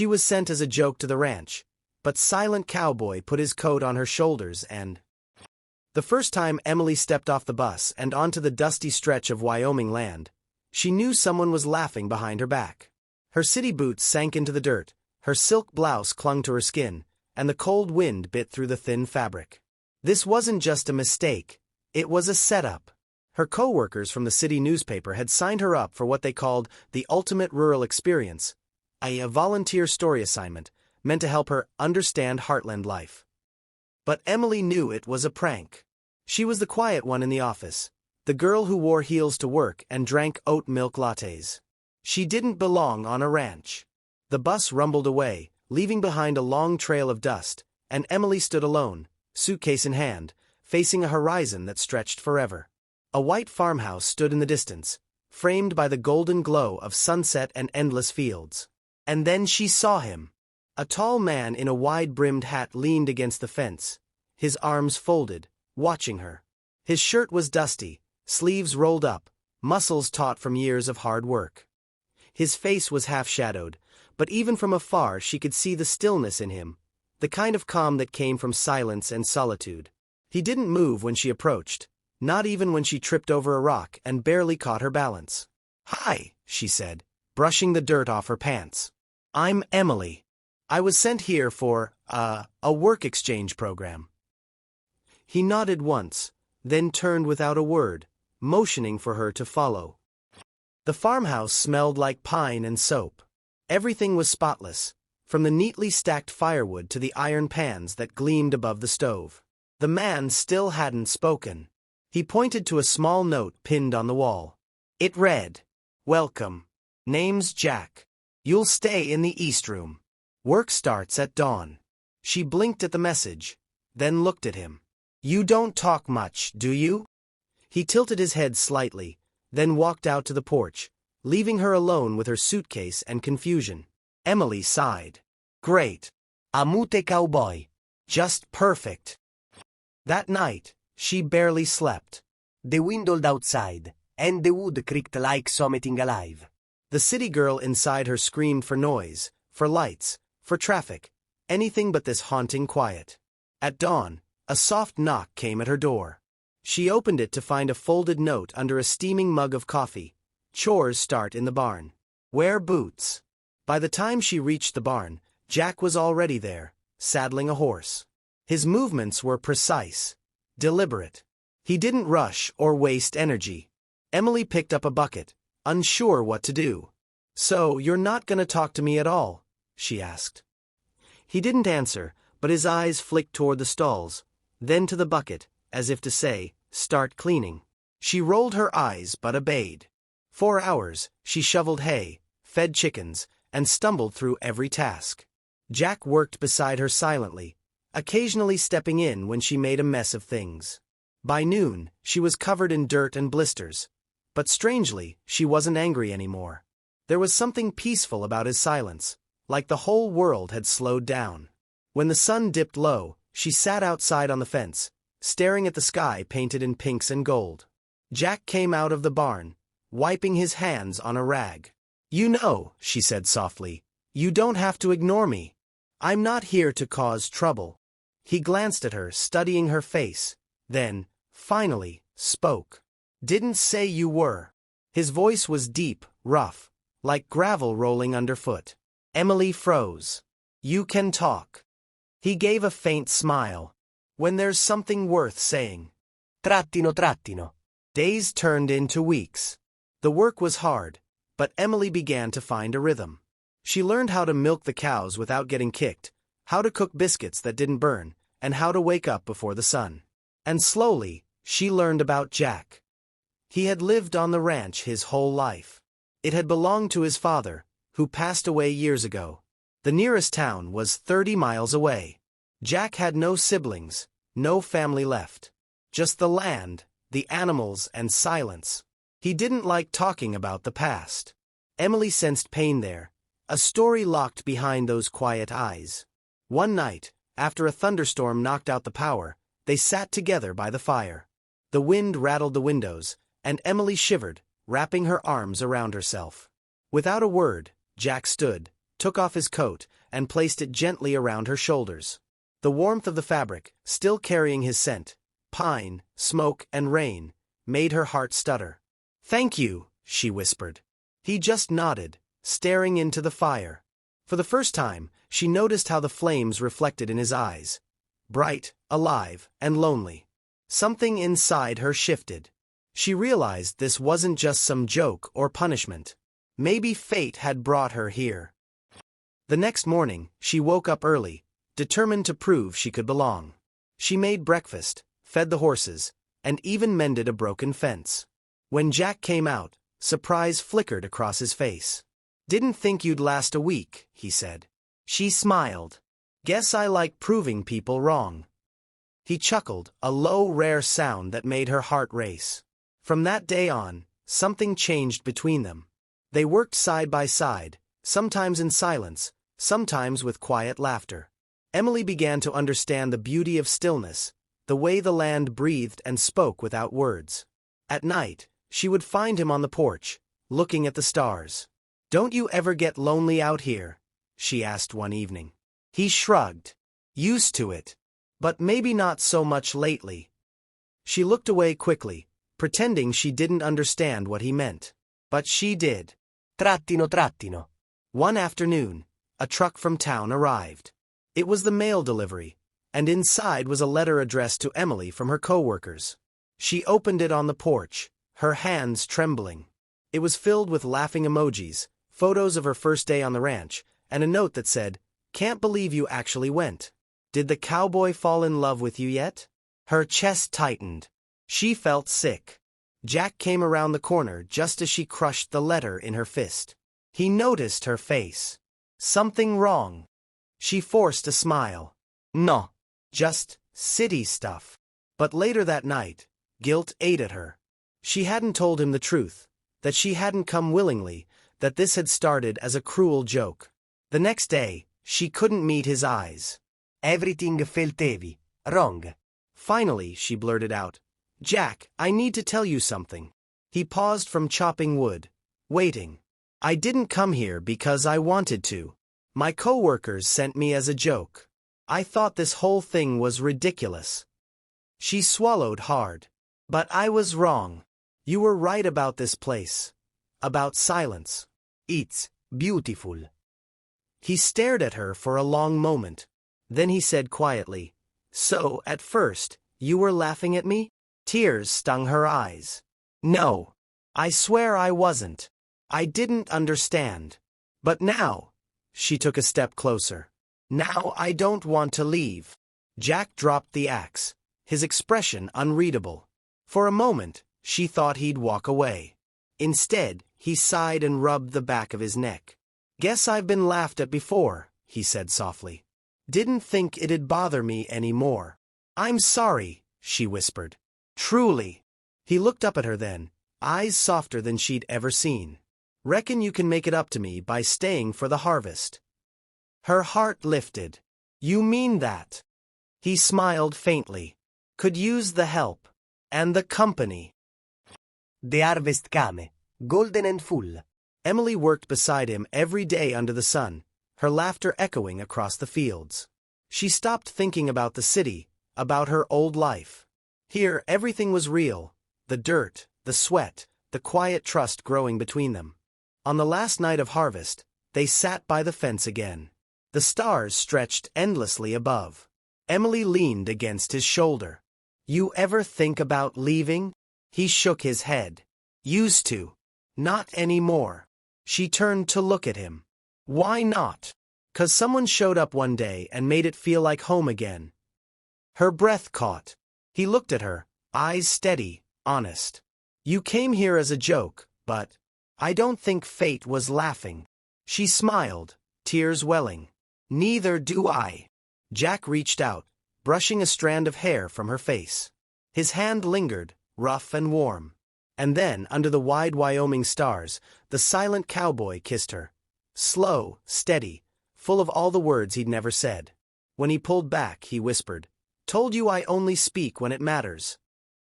She was sent as a joke to the ranch, but Silent Cowboy put his coat on her shoulders and... The first time Emily stepped off the bus and onto the dusty stretch of Wyoming land, she knew someone was laughing behind her back. Her city boots sank into the dirt, her silk blouse clung to her skin, and the cold wind bit through the thin fabric. This wasn't just a mistake, it was a setup. Her co-workers from the city newspaper had signed her up for what they called the Ultimate Rural Experience, a volunteer story assignment meant to help her understand heartland life. But Emily knew it was a prank. She was the quiet one in the office, the girl who wore heels to work and drank oat milk lattes. She didn't belong on a ranch. The bus rumbled away, leaving behind a long trail of dust, and Emily stood alone, suitcase in hand, facing a horizon that stretched forever. A white farmhouse stood in the distance, framed by the golden glow of sunset and endless fields. And then she saw him. A tall man in a wide-brimmed hat leaned against the fence, his arms folded, watching her. His shirt was dusty, sleeves rolled up, muscles taut from years of hard work. His face was half-shadowed, but even from afar she could see the stillness in him, the kind of calm that came from silence and solitude. He didn't move when she approached, not even when she tripped over a rock and barely caught her balance. "Hi," she said, brushing the dirt off her pants. "I'm Emily. I was sent here for, a work exchange program." He nodded once, then turned without a word, motioning for her to follow. The farmhouse smelled like pine and soap. Everything was spotless, from the neatly stacked firewood to the iron pans that gleamed above the stove. The man still hadn't spoken. He pointed to a small note pinned on the wall. It read, "Welcome. Name's Jack. You'll stay in the East Room. Work starts at dawn." She blinked at the message, then looked at him. "You don't talk much, do you?" He tilted his head slightly, then walked out to the porch, leaving her alone with her suitcase and confusion. Emily sighed. Great. Amute cowboy. Just perfect. That night, she barely slept. They windowed outside, and the wood creaked like something alive. The city girl inside her screamed for noise, for lights, for traffic, anything but this haunting quiet. At dawn, a soft knock came at her door. She opened it to find a folded note under a steaming mug of coffee. Chores start in the barn. Wear boots. By the time she reached the barn, Jack was already there, saddling a horse. His movements were precise, deliberate. He didn't rush or waste energy. Emily picked up a bucket, unsure what to do. "So you're not gonna talk to me at all?" she asked. He didn't answer, but his eyes flicked toward the stalls, then to the bucket, as if to say, "Start cleaning." She rolled her eyes but obeyed. 4 hours, she shoveled hay, fed chickens, and stumbled through every task. Jack worked beside her silently, occasionally stepping in when she made a mess of things. By noon, she was covered in dirt and blisters. But strangely, she wasn't angry anymore. There was something peaceful about his silence, like the whole world had slowed down. When the sun dipped low, she sat outside on the fence, staring at the sky painted in pinks and gold. Jack came out of the barn, wiping his hands on a rag. "You know," she said softly, "you don't have to ignore me. I'm not here to cause trouble." He glanced at her, studying her face, then, finally, spoke. "Didn't say you were." His voice was deep, rough, like gravel rolling underfoot. Emily froze. "You can talk." He gave a faint smile. "When there's something worth saying." Trattino trattino. Days turned into weeks. The work was hard, but Emily began to find a rhythm. She learned how to milk the cows without getting kicked, how to cook biscuits that didn't burn, and how to wake up before the sun. And slowly, she learned about Jack. He had lived on the ranch his whole life. It had belonged to his father, who passed away years ago. The nearest town was 30 miles away. Jack had no siblings, no family left. Just the land, the animals, and silence. He didn't like talking about the past. Emily sensed pain there, a story locked behind those quiet eyes. One night, after a thunderstorm knocked out the power, they sat together by the fire. The wind rattled the windows, and Emily shivered, wrapping her arms around herself. Without a word, Jack stood, took off his coat, and placed it gently around her shoulders. The warmth of the fabric, still carrying his scent, pine, smoke, and rain, made her heart stutter. "Thank you," she whispered. He just nodded, staring into the fire. For the first time, she noticed how the flames reflected in his eyes. Bright, alive, and lonely. Something inside her shifted. She realized this wasn't just some joke or punishment. Maybe fate had brought her here. The next morning, she woke up early, determined to prove she could belong. She made breakfast, fed the horses, and even mended a broken fence. When Jack came out, surprise flickered across his face. "Didn't think you'd last a week," he said. She smiled. "Guess I like proving people wrong." He chuckled, a low, rare sound that made her heart race. From that day on, something changed between them. They worked side by side, sometimes in silence, sometimes with quiet laughter. Emily began to understand the beauty of stillness, the way the land breathed and spoke without words. At night, she would find him on the porch, looking at the stars. "Don't you ever get lonely out here?" she asked one evening. He shrugged. "Used to it. But maybe not so much lately." She looked away quickly, pretending she didn't understand what he meant. But she did. Trattino trattino. One afternoon, a truck from town arrived. It was the mail delivery, and inside was a letter addressed to Emily from her co-workers. She opened it on the porch, her hands trembling. It was filled with laughing emojis, photos of her first day on the ranch, and a note that said, "Can't believe you actually went. Did the cowboy fall in love with you yet?" Her chest tightened. She felt sick. Jack came around the corner just as she crushed the letter in her fist. He noticed her face. "Something wrong?" She forced a smile. "No. Just city stuff." But later that night, guilt ate at her. She hadn't told him the truth, that she hadn't come willingly, that this had started as a cruel joke. The next day, she couldn't meet his eyes. "Everything felt heavy. Wrong." Finally, she blurted out, "Jack, I need to tell you something." He paused from chopping wood, waiting. "I didn't come here because I wanted to. My co-workers sent me as a joke. I thought this whole thing was ridiculous." She swallowed hard. "But I was wrong. You were right about this place. About silence. It's beautiful." He stared at her for a long moment. Then he said quietly, "So, at first, you were laughing at me?" Tears stung her eyes. "No. I swear I wasn't. I didn't understand. But now," she took a step closer, "now I don't want to leave." Jack dropped the axe, his expression unreadable. For a moment, she thought he'd walk away. Instead, he sighed and rubbed the back of his neck. "Guess I've been laughed at before," he said softly. "Didn't think it'd bother me anymore." "I'm sorry," she whispered. "Truly." He looked up at her then, eyes softer than she'd ever seen. "Reckon you can make it up to me by staying for the harvest." Her heart lifted. "You mean that?" He smiled faintly. "Could use the help. And the company." The harvest came, golden and full. Emily worked beside him every day under the sun, her laughter echoing across the fields. She stopped thinking about the city, about her old life. Here, everything was real. The dirt, the sweat, the quiet trust growing between them. On the last night of harvest, they sat by the fence again. The stars stretched endlessly above. Emily leaned against his shoulder. "You ever think about leaving?" He shook his head. "Used to. Not anymore." She turned to look at him. "Why not?" "'Cause someone showed up one day and made it feel like home again." Her breath caught. He looked at her, eyes steady, honest. "You came here as a joke, but I don't think fate was laughing." She smiled, tears welling. "Neither do I." Jack reached out, brushing a strand of hair from her face. His hand lingered, rough and warm. And then, under the wide Wyoming stars, the silent cowboy kissed her. Slow, steady, full of all the words he'd never said. When he pulled back, he whispered, "Told you I only speak when it matters."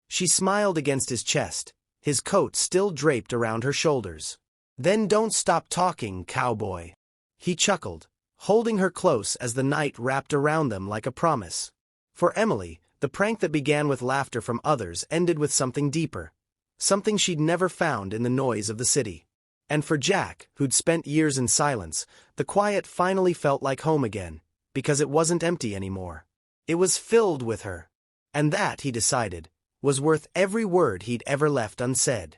She smiled against his chest, his coat still draped around her shoulders. "Then don't stop talking, cowboy." He chuckled, holding her close as the night wrapped around them like a promise. For Emily, the prank that began with laughter from others ended with something deeper. Something she'd never found in the noise of the city. And for Jack, who'd spent years in silence, the quiet finally felt like home again, because it wasn't empty anymore. It was filled with her. And that, he decided, was worth every word he'd ever left unsaid.